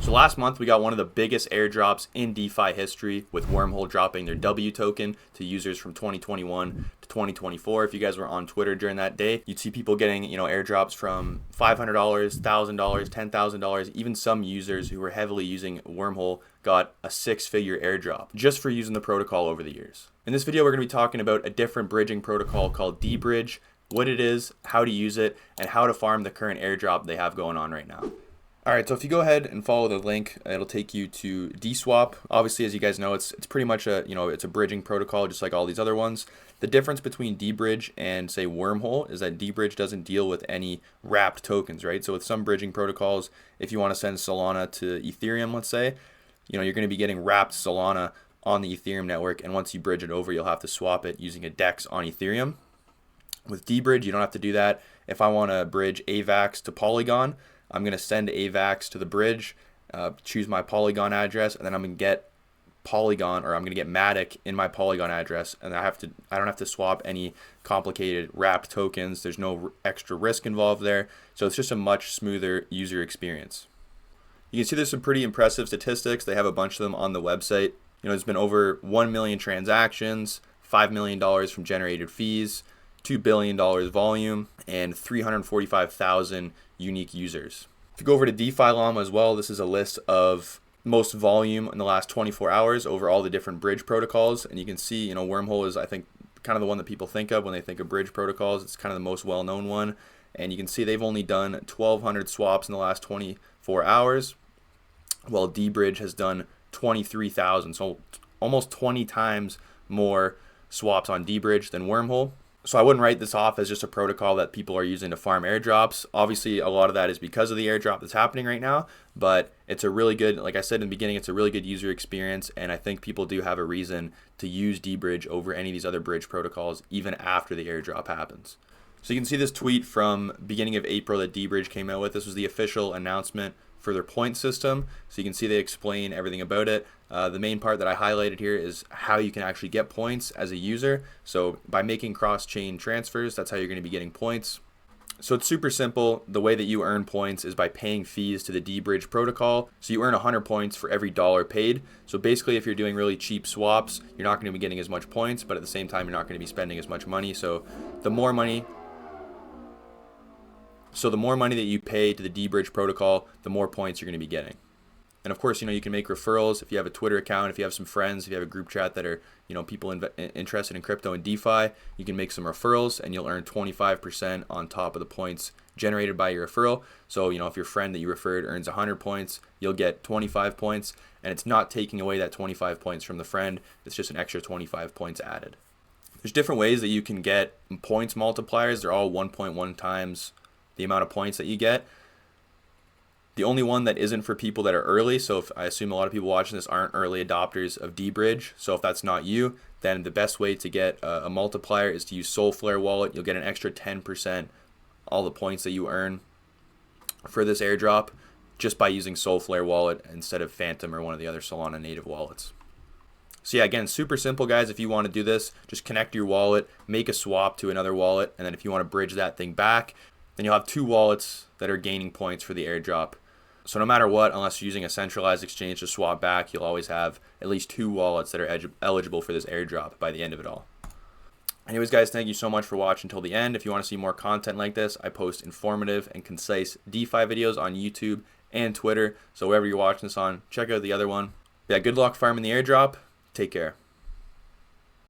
So last month we got one of the biggest airdrops in DeFi history with Wormhole dropping their W token to users from 2021 to 2024. If you guys were on Twitter during that day, you'd see people getting, airdrops from $500, $1,000, $10,000. Even some users who were heavily using Wormhole got a six-figure airdrop just for using the protocol over the years. In this video, we're going to be talking about a different bridging protocol called DeBridge, what it is, how to use it, and how to farm the current airdrop they have going on right now. All right, so if you go ahead and follow the link, it'll take you to DSwap. Obviously, as you guys know, it's pretty much it's a bridging protocol just like all these other ones. The difference between DeBridge and say Wormhole is that DeBridge doesn't deal with any wrapped tokens, right? So with some bridging protocols, if you want to send Solana to Ethereum, let's say, you're going to be getting wrapped Solana on the Ethereum network, and once you bridge it over, you'll have to swap it using a DEX on Ethereum. With DeBridge, you don't have to do that. If I want to bridge AVAX to Polygon, I'm going to send AVAX to the bridge, choose my Polygon address, and then I'm going to get Polygon, or I'm going to get Matic in my Polygon address, and I don't have to swap any complicated wrapped tokens. There's no extra risk involved there, so it's just a much smoother user experience. You can see there's some pretty impressive statistics. They have a bunch of them on the website. There's been over 1 million transactions, $5 million from generated fees, $2 billion volume, and 345,000 unique users. If you go over to DeFi Llama as well, this is a list of most volume in the last 24 hours over all the different bridge protocols. And you can see, Wormhole is, I think, kind of the one that people think of when they think of bridge protocols. It's kind of the most well-known one. And you can see they've only done 1,200 swaps in the last 24 hours, while DeBridge has done 23,000. So almost 20 times more swaps on DeBridge than Wormhole. So I wouldn't write this off as just a protocol that people are using to farm airdrops. Obviously, a lot of that is because of the airdrop that's happening right now, but it's a really good, like I said in the beginning, it's a really good user experience, and I think people do have a reason to use DeBridge over any of these other bridge protocols even after the airdrop happens. So you can see this tweet from beginning of April that DeBridge came out with. This was the official announcement for their point system. So you can see they explain everything about it. The main part that I highlighted here is how you can actually get points as a user. So by making cross-chain transfers, that's how you're going to be getting points. So it's super simple. The way that you earn points is by paying fees to the DeBridge protocol. So you earn 100 points for every dollar paid. So basically, if you're doing really cheap swaps, you're not going to be getting as much points, but at the same time, you're not going to be spending as much money. So the more money that you pay to the DeBridge protocol, the more points you're going to be getting. And of course, you can make referrals. If you have a Twitter account, if you have some friends, if you have a group chat that are, people interested in crypto and DeFi, you can make some referrals and you'll earn 25% on top of the points generated by your referral. So, if your friend that you referred earns 100 points, you'll get 25 points, and it's not taking away that 25 points from the friend. It's just an extra 25 points added. There's different ways that you can get points multipliers. They're all 1.1 times the amount of points that you get. The only one that isn't for people that are early, so if I assume a lot of people watching this aren't early adopters of DeBridge, so if that's not you, then the best way to get a multiplier is to use Solflare wallet. You'll get an extra 10% all the points that you earn for this airdrop just by using Solflare wallet instead of Phantom or one of the other Solana native wallets. So yeah, again, super simple, guys. If you want to do this, just connect your wallet, make a swap to another wallet, and then if you want to bridge that thing back, then you'll have two wallets that are gaining points for the airdrop. So no matter what, unless you're using a centralized exchange to swap back, you'll always have at least two wallets that are eligible for this airdrop by the end of it all. Anyways, guys, thank you so much for watching until the end. If you want to see more content like this, I post informative and concise DeFi videos on YouTube and Twitter. So wherever you're watching this on, check out the other one. Yeah, good luck farming the airdrop. Take care.